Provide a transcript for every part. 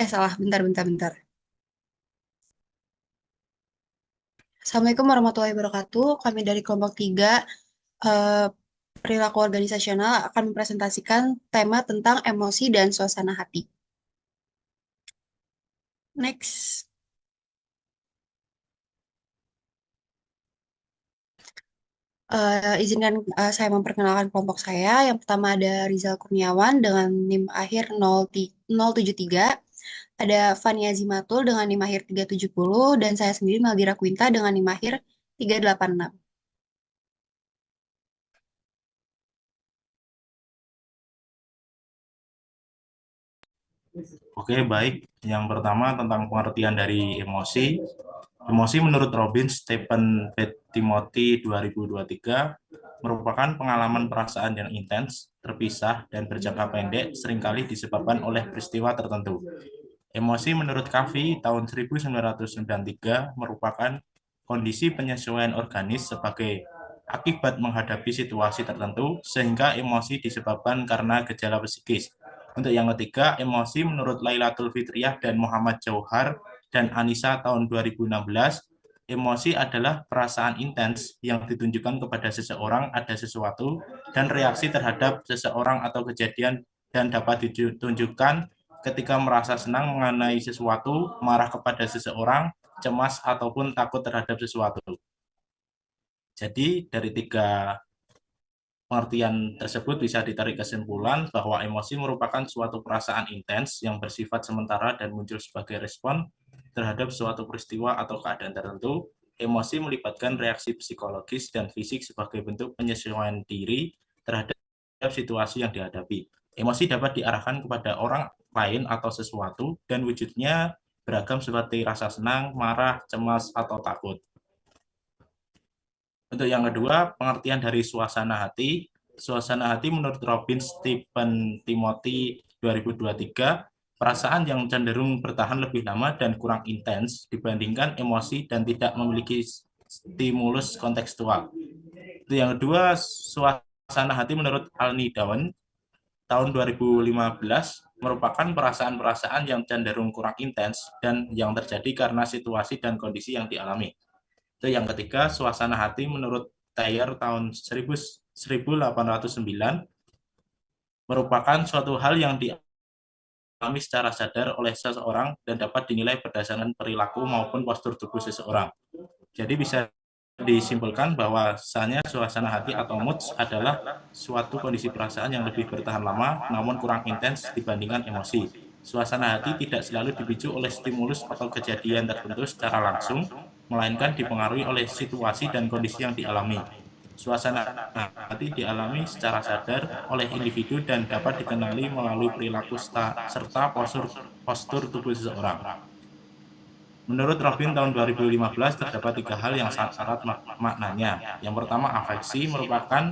Salah, bentar. Assalamualaikum warahmatullahi wabarakatuh. Kami dari kelompok 3, eh, perilaku organisasional akan mempresentasikan tema tentang emosi dan suasana hati. Next. Izinkan saya memperkenalkan kelompok saya. Yang pertama ada Rizal Kurniawan dengan NIM akhir 073. Ada Fania Zimatul dengan NIM akhir 370. Dan saya sendiri Maldira Quinta dengan NIM akhir 386. Oke, baik. Yang pertama tentang pengertian dari emosi. Emosi menurut Robin Stephen Timothy 2023 merupakan pengalaman perasaan yang intens, terpisah, dan berjangka pendek seringkali disebabkan oleh peristiwa tertentu. Emosi menurut Covey tahun 1993 merupakan kondisi penyesuaian organis sebagai akibat menghadapi situasi tertentu sehingga emosi disebabkan karena gejala psikis. Untuk yang ketiga, emosi menurut Lailatul Fitriyah dan Muhammad Jauhar dan Anissa tahun 2016, emosi adalah perasaan intens yang ditunjukkan kepada seseorang ada sesuatu dan reaksi terhadap seseorang atau kejadian dan dapat ditunjukkan ketika merasa senang mengenai sesuatu, marah kepada seseorang, cemas ataupun takut terhadap sesuatu. Jadi dari tiga pengertian tersebut bisa ditarik kesimpulan bahwa emosi merupakan suatu perasaan intens yang bersifat sementara dan muncul sebagai respon terhadap suatu peristiwa atau keadaan tertentu. Emosi melibatkan reaksi psikologis dan fisik sebagai bentuk penyesuaian diri terhadap situasi yang dihadapi. Emosi dapat diarahkan kepada orang lain atau sesuatu dan wujudnya beragam seperti rasa senang, marah, cemas, atau takut. Untuk yang kedua, pengertian dari suasana hati. Suasana hati menurut Robin Stephen Timothy 2023, perasaan yang cenderung bertahan lebih lama dan kurang intens dibandingkan emosi dan tidak memiliki stimulus kontekstual. Itu yang kedua, suasana hati menurut Alni Dawn tahun 2015 merupakan perasaan-perasaan yang cenderung kurang intens dan yang terjadi karena situasi dan kondisi yang dialami. Itu yang ketiga, suasana hati menurut Thayer tahun 1809 merupakan suatu hal yang dialami secara sadar oleh seseorang dan dapat dinilai berdasarkan perilaku maupun postur tubuh seseorang. Jadi bisa disimpulkan bahwasanya suasana hati atau mood adalah suatu kondisi perasaan yang lebih bertahan lama namun kurang intens dibandingkan emosi. Suasana hati tidak selalu dipicu oleh stimulus atau kejadian tertentu secara langsung, melainkan dipengaruhi oleh situasi dan kondisi yang dialami. Suasana hati dialami secara sadar oleh individu dan dapat dikenali melalui perilaku serta postur tubuh seseorang. Menurut Robin tahun 2015 terdapat tiga hal yang sangat erat maknanya. Yang pertama, afeksi merupakan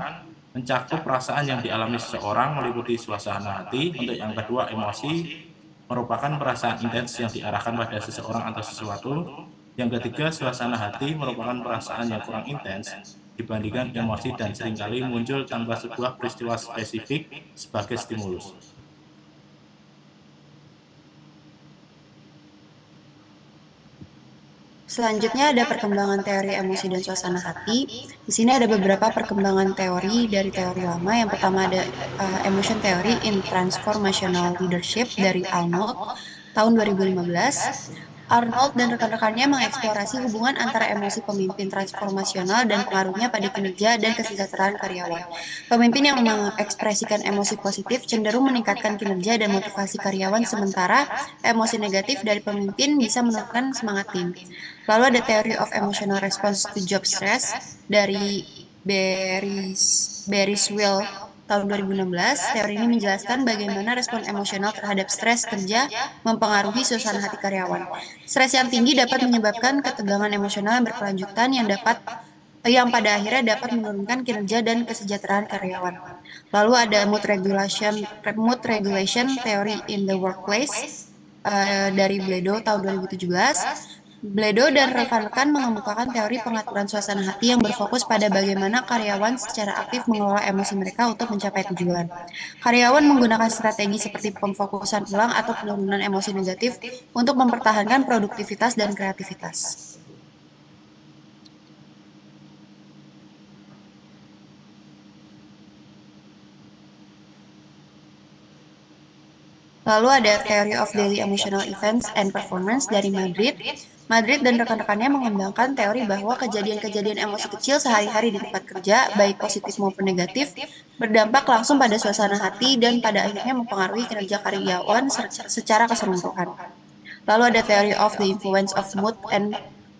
mencakup perasaan yang dialami seseorang meliputi suasana hati. Untuk yang kedua, emosi merupakan perasaan intens yang diarahkan pada seseorang atau sesuatu. Yang ketiga, suasana hati merupakan perasaan yang kurang intens dibandingkan emosi dan seringkali muncul tanpa sebuah peristiwa spesifik sebagai stimulus. Selanjutnya ada perkembangan teori emosi dan suasana hati. Di sini ada beberapa perkembangan teori dari teori lama. Yang pertama ada Emotion Theory in Transformational Leadership dari Arnold tahun 2015. Arnold dan rekan-rekannya mengeksplorasi hubungan antara emosi pemimpin transformasional dan pengaruhnya pada kinerja dan kesejahteraan karyawan. Pemimpin yang mengekspresikan emosi positif cenderung meningkatkan kinerja dan motivasi karyawan, sementara emosi negatif dari pemimpin bisa menurunkan semangat tim. Lalu ada Theory of Emotional Response to Job Stress dari Bereswell tahun 2016. Teori ini menjelaskan bagaimana respon emosional terhadap stres kerja mempengaruhi suasana hati karyawan. Stres yang tinggi dapat menyebabkan ketegangan emosional yang berkelanjutan yang pada akhirnya dapat menurunkan kinerja dan kesejahteraan karyawan. Lalu ada mood regulation theory in the workplace dari Bledo tahun 2017. Bledo dan rekan-rekan mengemukakan teori pengaturan suasana hati yang berfokus pada bagaimana karyawan secara aktif mengelola emosi mereka untuk mencapai tujuan. Karyawan menggunakan strategi seperti pemfokusan ulang atau penurunan emosi negatif untuk mempertahankan produktivitas dan kreativitas. Lalu ada Theory of Daily Emotional Events and Performance dari Madrid. Madrid dan rekan-rekannya mengembangkan teori bahwa kejadian-kejadian emosi kecil sehari-hari di tempat kerja, baik positif maupun negatif, berdampak langsung pada suasana hati dan pada akhirnya mempengaruhi kinerja karyawan secara keseluruhan. Lalu ada Theory of the Influence of Mood and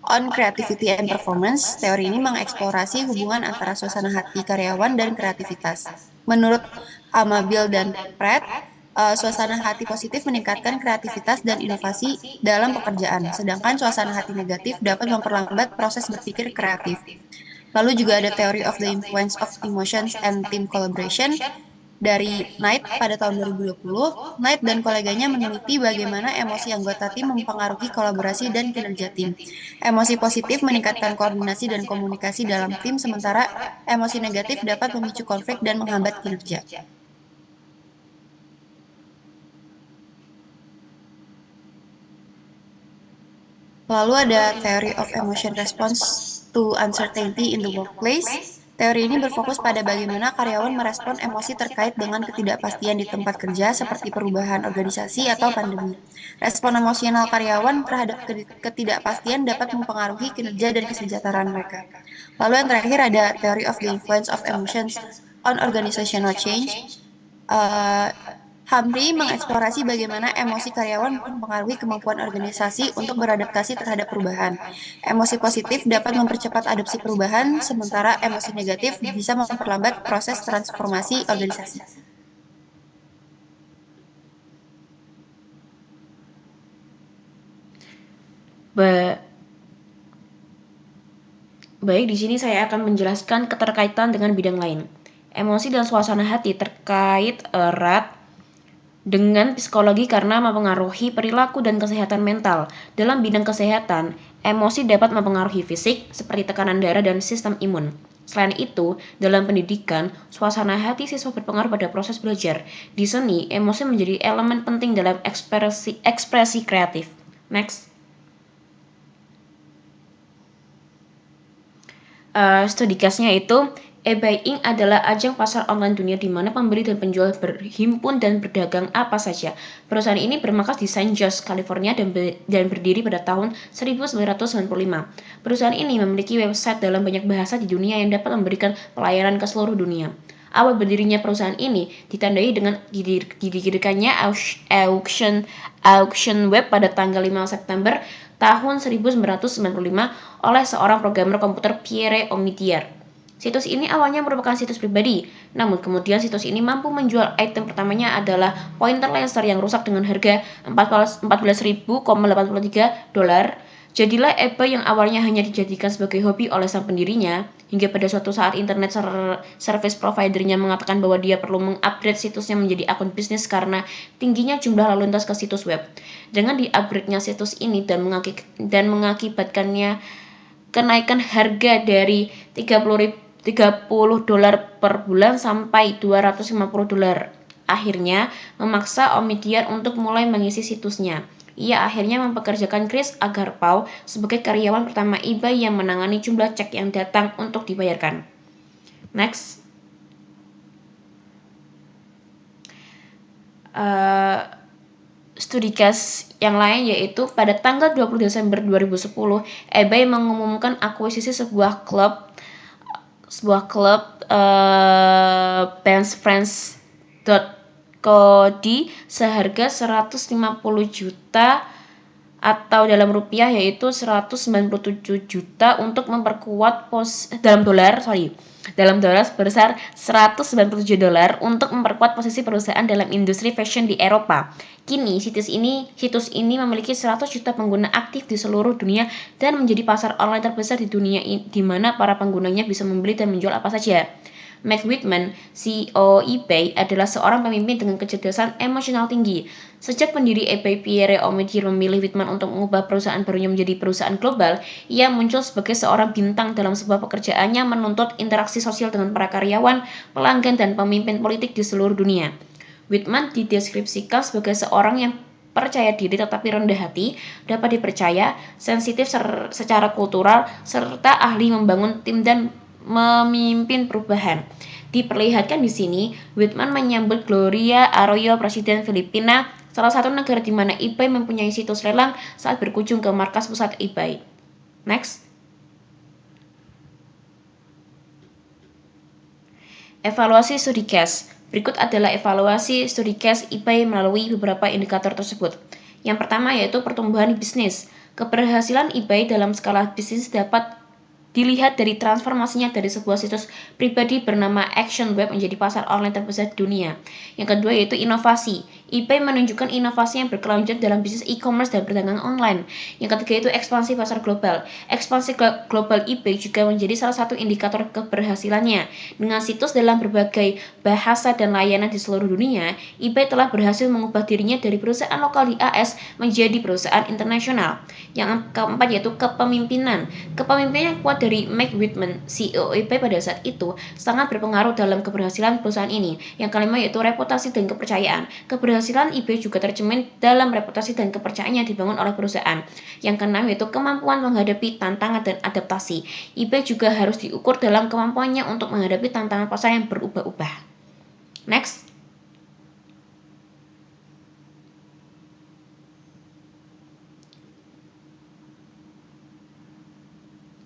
on Creativity and Performance. Teori ini mengeksplorasi hubungan antara suasana hati karyawan dan kreativitas. Menurut Amabil dan Pratt, suasana hati positif meningkatkan kreativitas dan inovasi dalam pekerjaan, sedangkan suasana hati negatif dapat memperlambat proses berpikir kreatif. Lalu juga ada Theory of the Influence of Emotions and Team Collaboration dari Knight pada tahun 2020. Knight dan koleganya meneliti bagaimana emosi anggota tim mempengaruhi kolaborasi dan kinerja tim. Emosi positif meningkatkan koordinasi dan komunikasi dalam tim, sementara emosi negatif dapat memicu konflik dan menghambat kinerja. Lalu ada Theory of Emotion Response to Uncertainty in the Workplace. Teori ini berfokus pada bagaimana karyawan merespon emosi terkait dengan ketidakpastian di tempat kerja seperti perubahan organisasi atau pandemi. Respon emosional karyawan terhadap ketidakpastian dapat mempengaruhi kinerja dan kesejahteraan mereka. Lalu yang terakhir ada Theory of the Influence of Emotions on Organizational Change. Humphrey mengeksplorasi bagaimana emosi karyawan mempengaruhi kemampuan organisasi untuk beradaptasi terhadap perubahan. Emosi positif dapat mempercepat adopsi perubahan, sementara emosi negatif bisa memperlambat proses transformasi organisasi. Baik, di sini saya akan menjelaskan keterkaitan dengan bidang lain. Emosi dan suasana hati terkait erat dengan psikologi karena mempengaruhi perilaku dan kesehatan mental. Dalam bidang kesehatan, emosi dapat mempengaruhi fisik seperti tekanan darah dan sistem imun. Selain itu, dalam pendidikan, suasana hati siswa berpengaruh pada proses belajar. Di seni, emosi menjadi elemen penting dalam ekspresi kreatif. Next. Studi case-nya itu eBay Inc. adalah ajang pasar online dunia di mana pembeli dan penjual berhimpun dan berdagang apa saja. Perusahaan ini bermarkas di San Jose, California dan berdiri pada tahun 1995. Perusahaan ini memiliki website dalam banyak bahasa di dunia yang dapat memberikan pelayanan ke seluruh dunia. Awal berdirinya perusahaan ini ditandai dengan didirikannya auction web pada tanggal 5 September tahun 1995 oleh seorang programmer komputer Pierre Omidyar. Situs ini awalnya merupakan situs pribadi, namun kemudian situs ini mampu menjual item pertamanya adalah pointer laser yang rusak dengan harga $14.083. Jadilah eBay yang awalnya hanya dijadikan sebagai hobi oleh sang pendirinya, hingga pada suatu saat internet service providernya mengatakan bahwa dia perlu mengupgrade situsnya menjadi akun bisnis karena tingginya jumlah lalu lintas ke situs web. Dengan di-upgrade-nya situs ini dan mengakibatkannya kenaikan harga dari $30 per bulan sampai $250. Akhirnya memaksa Omidyar untuk mulai mengisi situsnya. Ia akhirnya mempekerjakan Chris Agarpau sebagai karyawan pertama eBay yang menangani jumlah cek yang datang untuk dibayarkan. Next. Studi case yang lain yaitu pada tanggal 20 Desember 2010, eBay mengumumkan akuisisi sebuah klub BandFriends.co.id seharga 150 juta atau dalam rupiah yaitu 197 juta untuk memperkuat dalam dolar sebesar $197 untuk memperkuat posisi perusahaan dalam industri fashion di Eropa. Kini situs ini memiliki 100 juta pengguna aktif di seluruh dunia dan menjadi pasar online terbesar di dunia di mana para penggunanya bisa membeli dan menjual apa saja. Mac Whitman, CEO eBay, adalah seorang pemimpin dengan kecerdasan emosional tinggi. Sejak pendiri eBay Pierre Omidyar memilih Whitman untuk mengubah perusahaan barunya menjadi perusahaan global, ia muncul sebagai seorang bintang dalam sebuah pekerjaannya menuntut interaksi sosial dengan para karyawan, pelanggan, dan pemimpin politik di seluruh dunia. Whitman dideskripsikan sebagai seorang yang percaya diri tetapi rendah hati, dapat dipercaya, sensitif secara kultural, serta ahli membangun tim dan memimpin perubahan. Diperlihatkan di sini, Whitman menyambut Gloria Arroyo, Presiden Filipina, salah satu negara di mana eBay mempunyai situs lelang saat berkunjung ke markas pusat eBay. Next. Evaluasi studi case. Berikut adalah evaluasi studi case eBay melalui beberapa indikator tersebut. Yang pertama yaitu pertumbuhan bisnis. Keberhasilan eBay dalam skala bisnis dapat dilihat dari transformasinya dari sebuah situs pribadi bernama Action Web menjadi pasar online terbesar di dunia. Yang kedua yaitu inovasi. eBay menunjukkan inovasi yang berkelanjutan dalam bisnis e-commerce dan perdagangan online. Yang ketiga itu ekspansi pasar global. Ekspansi global eBay juga menjadi salah satu indikator keberhasilannya. Dengan situs dalam berbagai bahasa dan layanan di seluruh dunia, eBay telah berhasil mengubah dirinya dari perusahaan lokal di AS menjadi perusahaan internasional. Yang keempat yaitu kepemimpinan. Kepemimpinan yang kuat dari Mac Whitman, CEO eBay pada saat itu, sangat berpengaruh dalam keberhasilan perusahaan ini. Yang kelima yaitu reputasi dan kepercayaan. Keberhasilan eBay juga tercermin dalam reputasi dan kepercayaan yang dibangun oleh perusahaan. Yang keenam yaitu kemampuan menghadapi tantangan dan adaptasi. eBay juga harus diukur dalam kemampuannya untuk menghadapi tantangan pasar yang berubah-ubah. Next.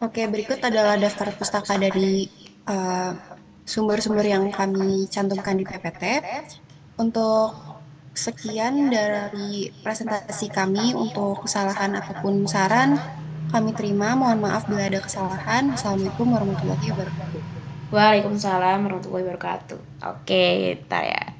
Oke, berikut adalah daftar pustaka dari sumber-sumber yang kami cantumkan di PPT. Untuk sekian dari presentasi kami, untuk kesalahan ataupun saran kami terima. Mohon maaf bila ada kesalahan. Assalamualaikum warahmatullahi wabarakatuh. Waalaikumsalam warahmatullahi wabarakatuh. Oke, ya.